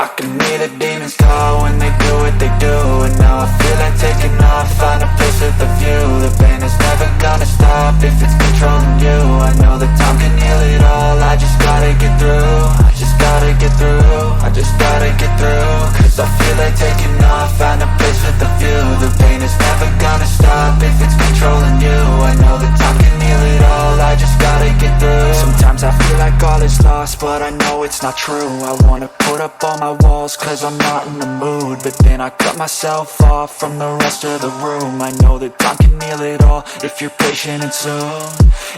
I can hear the demons call when they do what they do. And now I feel like taking off, find a place with a view. The pain is never gonna stop if it's controlling you. I know that time can heal it all, I just gotta get through. I just gotta get through, I just gotta get through. Cause I feel like taking off, find a place with a view. The pain is never gonna stop if it's controlling you. I know that time can heal it all, I just gotta get through. Sometimes I feel like all is lost, but I know it's not true. I wanna put up all my walls cause I'm not in the mood, but then I cut myself off from the rest of the room. I know that time can heal it all if you're patient and soon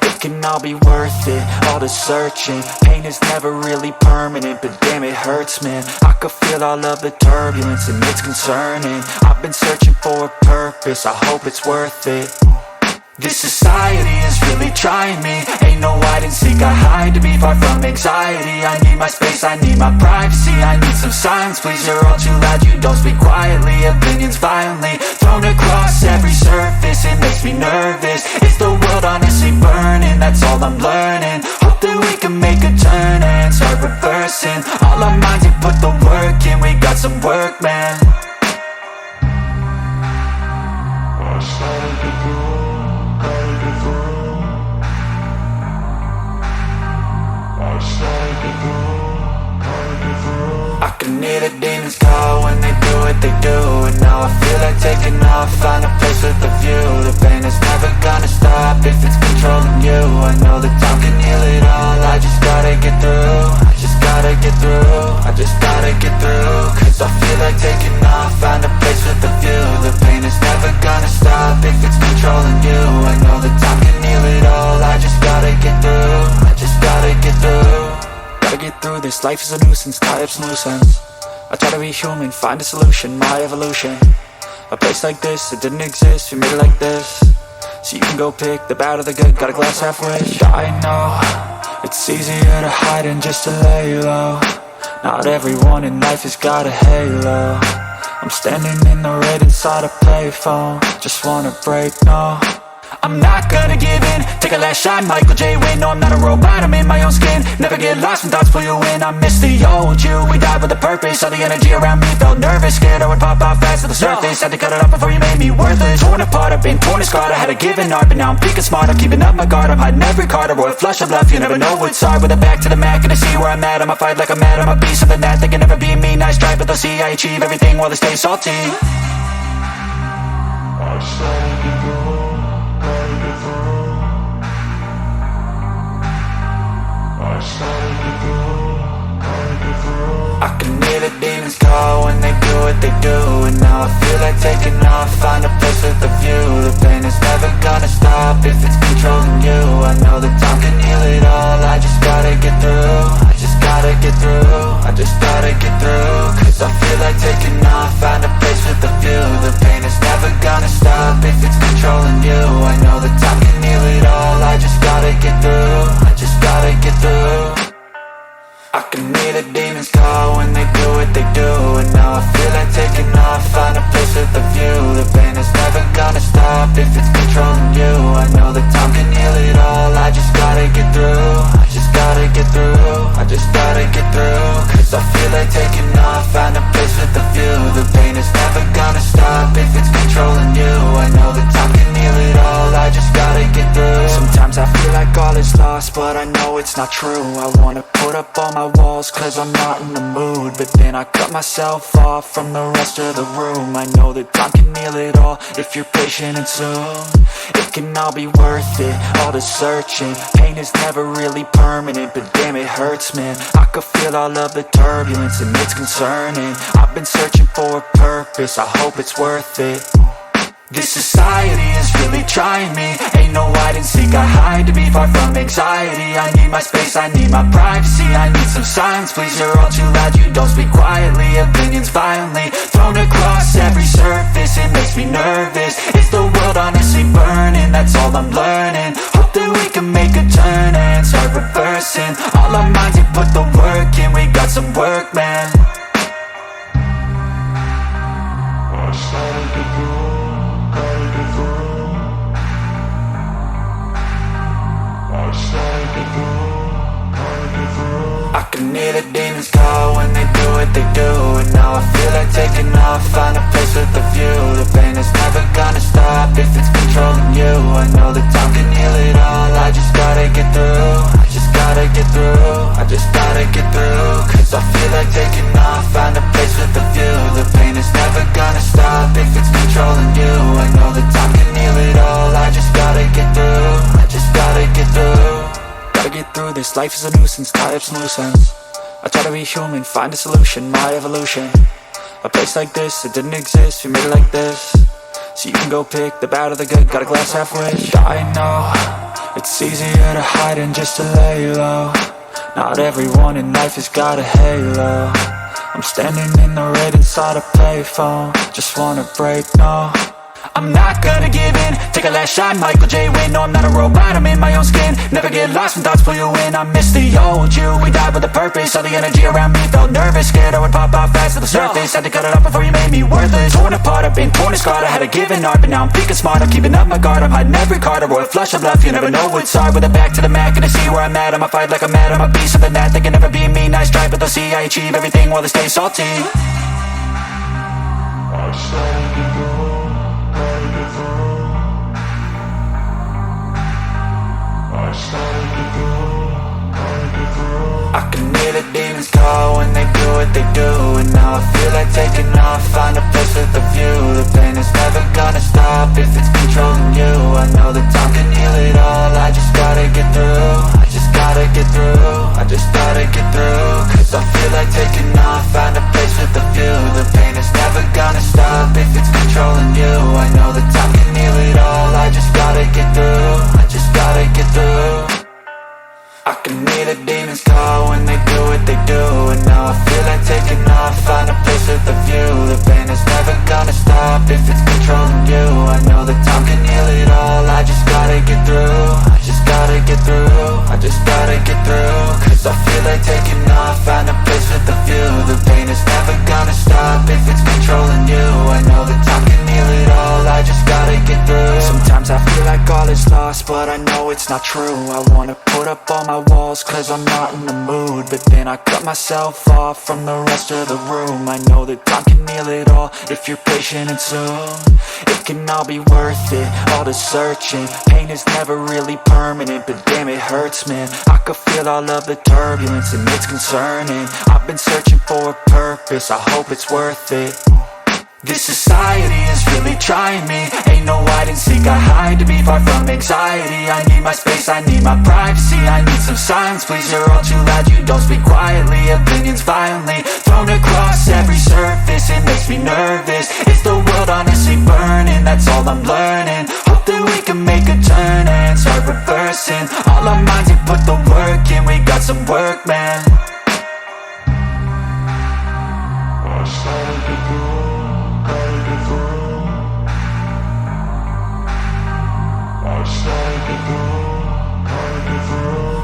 it can all be worth it, all the searching. Pain is never really permanent, but damn it hurts, man. I could feel all of the turbulence and it's concerning. I've been searching for a purpose, I hope it's worth it. This society is really trying me. Ain't no hide and seek, I hide to be far from anxiety. I need my space, I need my privacy, I need some silence, please. You're all too loud, you don't speak quietly. Opinions violently thrown across every surface, it makes me nervous. Is the world honestly burning? That's all I'm learning. Hope that we can make a turn and start reversing. All our minds and put the work in, we got some work, man. I started to grow. I can hear the demons call when they do what they do. And now I feel like taking off, find a place with a view. The pain is never gonna stop if it's controlling you. I know that time can heal it all, I just gotta get through. I just gotta get through, I just gotta get through. Cause I feel like taking off, find a place with a view. The pain is never gonna stop if it's controlling you. I know that time can heal it all, I just gotta get through. I just gotta get through. Gotta get through this, life is a nuisance, tie up some loose ends. I try to be human, find a solution, my evolution. A place like this, it didn't exist, we made it like this. So you can go pick the bad or the good, got a glass halfway. I know, it's easier to hide than just to lay low. Not everyone in life has got a halo. I'm standing in the red inside a payphone, just wanna break, no. I'm not gonna give in, take a last shot, Michael J. Win. No, I'm not a robot, I'm in my own skin. Never get lost when thoughts pull you in. I miss the old you, we died with a purpose. All the energy around me felt nervous, scared I would pop out fast to the surface. Had to cut it off before you made me worthless. Torn apart, I've been torn and scarred. I had a given art, but now I'm peaking smart. I'm keeping up my guard, I'm hiding every card. A royal flush of love, you never know what's hard. With a back to the mat, gonna see where I'm at. I'ma fight like I'm mad, I'ma be something that they can never be me. Nice try, but they'll see I achieve everything while they stay salty. I started to go. I can hear the demons call when they do what they do. And now I feel like taking off, find a place with a view. The pain is never gonna stop if it's controlling you. I know that time can heal it all, I just gotta get through. I just gotta get through, I just gotta get through. Cause I feel like taking off, find a place with a view. The pain is never gonna stop if it's controlling you. I know that time can heal it all, I just gotta get through. I just gotta get through. I can hear the demons call when they do what they do. And now I feel like taking off, find a place with a view. The pain is never gonna stop if it's controlling you. I know that time can heal it all, I just gotta get through. I just gotta get through, I just gotta get through. Cause I feel like taking off, find a place with a view. The pain is never gonna stop if it's controlling you. I know that time can heal it all, I just gotta get through. Sometimes I feel like all is lost, but I know it's not true. I wanna put up all my walls cause I'm not in the mood, but then I cut myself off from the rest of the room. I know that time can heal it all if you're patient and soon it can all be worth it, all the searching. Pain is never really permanent, but damn it hurts, man. I could feel all of the turbulence and it's concerning. I've been searching for a purpose, I hope it's worth it. This society is really trying me. Ain't no hide and seek, I hide to be far from anxiety. I need my space, I need my privacy, I need some silence, please. You're all too loud, you don't speak quietly. Opinions violently thrown across every surface, it makes me nervous. Is the world honestly burning? That's all I'm learning. Hope that we can make a turn and start reversing. All our minds and put the work in, we got some work, man. I started to grow. I can hear the demons call when they do what they do, and now I feel like taking off, find a place with a view. The pain is never gonna stop if it's controlling you. I know that time can heal it all, I just gotta get through. I just gotta get through, I just gotta get through. Cause I feel like taking off, find a place with a view. The pain is never gonna stop if it's controlling you. I know that time can heal it all, I just gotta get through. I just gotta get through. Gotta get through this, life is a nuisance, tie up some loose ends. I try to be human, find a solution, my evolution. A place like this, it didn't exist, we made it like this. So you can go pick the bad or the good, got a glass halfway. I know, it's easier to hide than just to lay low. Not everyone in life has got a halo. I'm standing in the red inside a payphone, just wanna break, no. I'm not gonna give in, take a last shot, Michael J. Win. No, I'm not a robot, I'm in my own skin. Never get lost when thoughts pull you in. I miss the old you, we died with a purpose. All the energy around me felt nervous, scared I would pop off fast to the surface. Had to cut it off before you made me worthless. Torn apart, I've been torn and scarred. I had a given art, but now I'm thinking smart. I'm keeping up my guard, I'm hiding every card. A royal flush of love, you never know what's hard. With a back to the mat, gonna see where I'm at. I'ma fight like I'm mad, I'm a beast of the net. They can never be me, nice try, but they'll see I achieve everything while they stay salty. I can hear the demons call when they do what they do, and now I feel like taking off, find a place with a view. The pain is never gonna stop if it's controlling you. I know that time can heal it all, I just gotta get through. I just gotta get through, I just gotta get through. Cause I feel like taking off, find a place with a view. The pain is never gonna stop if it's controlling you. I know that time can heal it all, I just gotta get through. I just gotta get through. I can hear the demons call when they do what they do, and now I feel like taking off, find a place with a view. The pain is never gonna stop if it's controlling you. I know that time can heal it all, I just gotta get through. I just gotta get through, I just gotta get through. Cause I feel like taking off, find a place with a view. The pain is never gonna stop if it's controlling you. I know that time can heal it all, I just gotta get through. Sometimes I feel like all is lost, but I know it's not true. I wanna put up all my walls cause I'm not in the mood, but then I cut myself off from the rest of the room. I know that time can heal it all if you're patient and soon. It can all be worth it, all the searching. Pain is never really permanent, but damn it hurts, man. I could feel all of the turbulence and it's concerning. I've been searching for a purpose, I hope it's worth it. This society is really trying me. Ain't no hide and seek, I hide to be far from anxiety. I need my space, I need my privacy. I need some silence, please, you're all too loud. You don't speak quietly, opinions violently thrown across every surface. It makes me nervous, is the world honestly burning? That's all I'm learning. Hope that we can make a turn and start reversing. All our minds and put the work in, we got some work, man.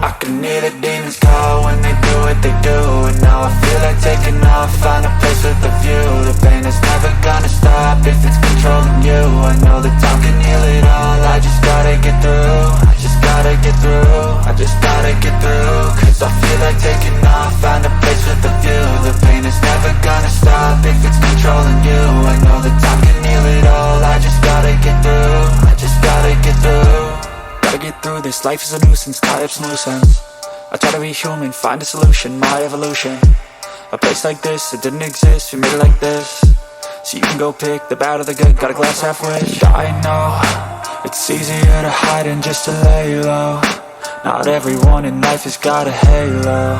I can hear the demons call when they do what they do, and now I feel like taking off, find a place with a view. The pain is never gonna stop if it's controlling you. I know that time can heal it all, I just gotta get through. I just gotta get through, I just gotta get through. Cause I feel like taking off, find a place with a view. The pain is never gonna stop if it's controlling you. I know that time can heal it all, I just gotta get through. I just gotta get through. Gotta get through this, life is a nuisance, tie up some loose ends. I try to be human, find a solution, my evolution. A place like this, it didn't exist, we made it like this. So you can go pick the bad or the good, got a glass halfway. I know, it's easier to hide than just to lay low. Not everyone in life has got a halo.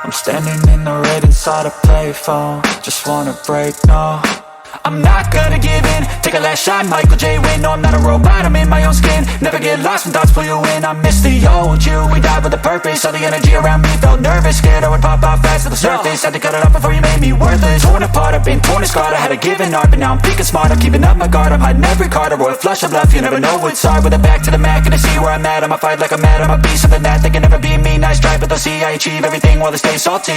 I'm standing in the red inside a payphone, just wanna break, no. I'm not gonna give in, take a last shot, Michael J. Win. No, I'm not a robot, I'm in my own skin. Never get lost when thoughts pull you in. I miss the old you, we died with a purpose. All the energy around me felt nervous, scared I would pop off fast to the surface. Had to cut it off before you made me worthless. Torn apart, I've been torn and scarred. I had a given art, but now I'm thinking smart. I'm keeping up my guard, I'm hiding every card. A royal flush of love, you never know what's hard. With a back to the mat, gonna see where I'm at. I'ma fight like I'm mad, I'm a beast of the net. They can never be me, nice try, but they'll see I achieve everything while they stay salty.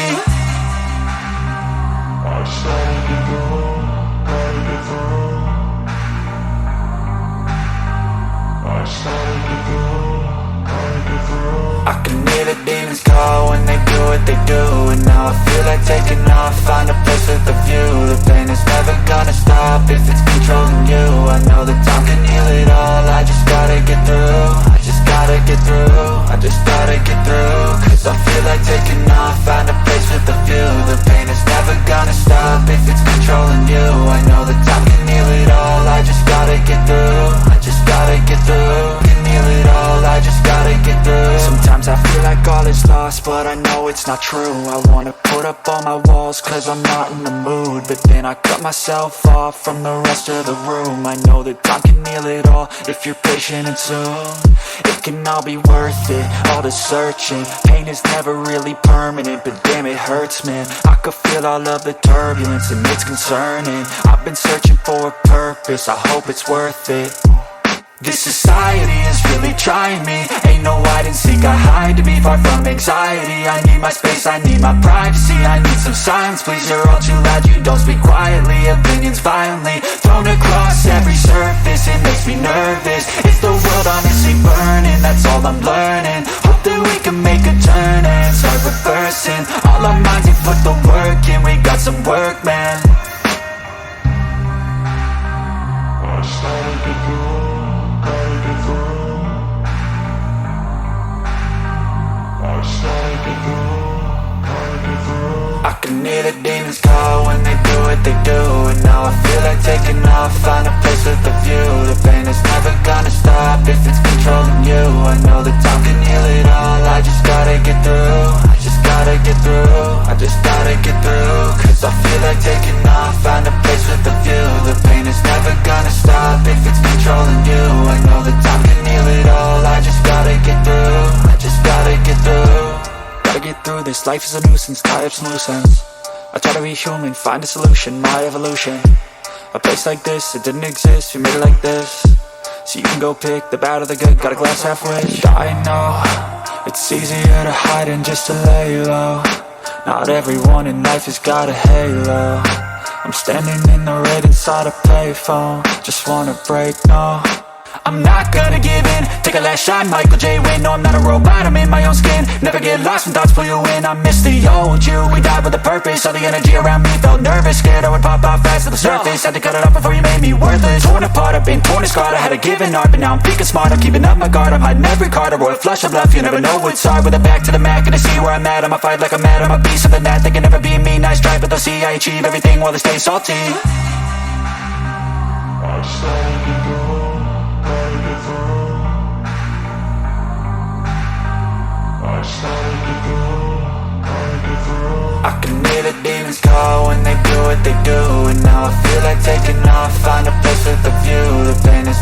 I can hear the demons call when they do what they do. And now I feel like taking off, find a place with a view. The pain is never gonna stop if it's controlling you. I know that time can heal it all, I just gotta get through. I just gotta get through, I just gotta get through. Cause I feel like taking off, find a place with a view. The pain is never gonna stop if it's controlling you. I know that time can heal it all, I just gotta get through. I just gotta get through. Can heal it all, I just gotta get through. Sometimes I feel like all is lost, but I know it's not true. I wanna put up all my walls cause I'm not in the mood, but then I cut myself off from the rest of the room. I know that time can heal it all if you're patient and soon. It can all be worth it, all the searching. Pain is never really permanent, but damn it hurts, man. I could feel all of the turbulence and it's concerning. I've been searching for a purpose, I hope it's worth it. This society is really trying me. Ain't no hide and seek, I hide to be far from anxiety. I need my space, I need my privacy. I need some silence, please, you're all too loud. You don't speak quietly, opinions violently thrown across every surface. It makes me nervous, it's the world honestly burning. That's all I'm learning, hope that we can make a turn and start reversing. All our minds and put the work in, we got some work, man. I can hear the demons call when they do what they do. And now I feel like taking off, find a place with a view. The pain is never gonna stop if it's controlling you. I know that time can heal it all, I just gotta get through. I just gotta get through, I just gotta get through. Cause I feel like taking off, find a place with a view. The pain is never gonna stop if it's controlling you. I know that time can heal it all, I just gotta get through. I just gotta get through. Gotta get through this, life is a nuisance, tie up some loose ends. I try to be human, find a solution, my evolution. A place like this, it didn't exist, we made it like this. So you can go pick the bad or the good, got a glass halfway. I know, it's easier to hide than just to lay low. Not everyone in life has got a halo. I'm standing in the red inside a payphone, just wanna break, no. I'm not gonna give in, take a last shot, Michael J. Win. No, I'm not a robot, I'm in my own skin. Never get lost when thoughts pull you in. I miss the old you, we died with a purpose. All the energy around me felt nervous, scared I would pop off fast to the surface. Had to cut it off before you made me worthless. Torn apart, I've been torn and scarred. I had a given art, but now I'm thinking smart. I'm keeping up my guard, I'm hiding every card. A royal flush of love, you never know what's hard. With a back to the mat, gonna see where I'm at. I'ma fight like I'm mad, I'm a beast of the net. They can never be me, nice try, but they'll see I achieve everything while they stay salty. I can hear the demons call when they do what they do. And now I feel like taking off, find a place with a view. The pain is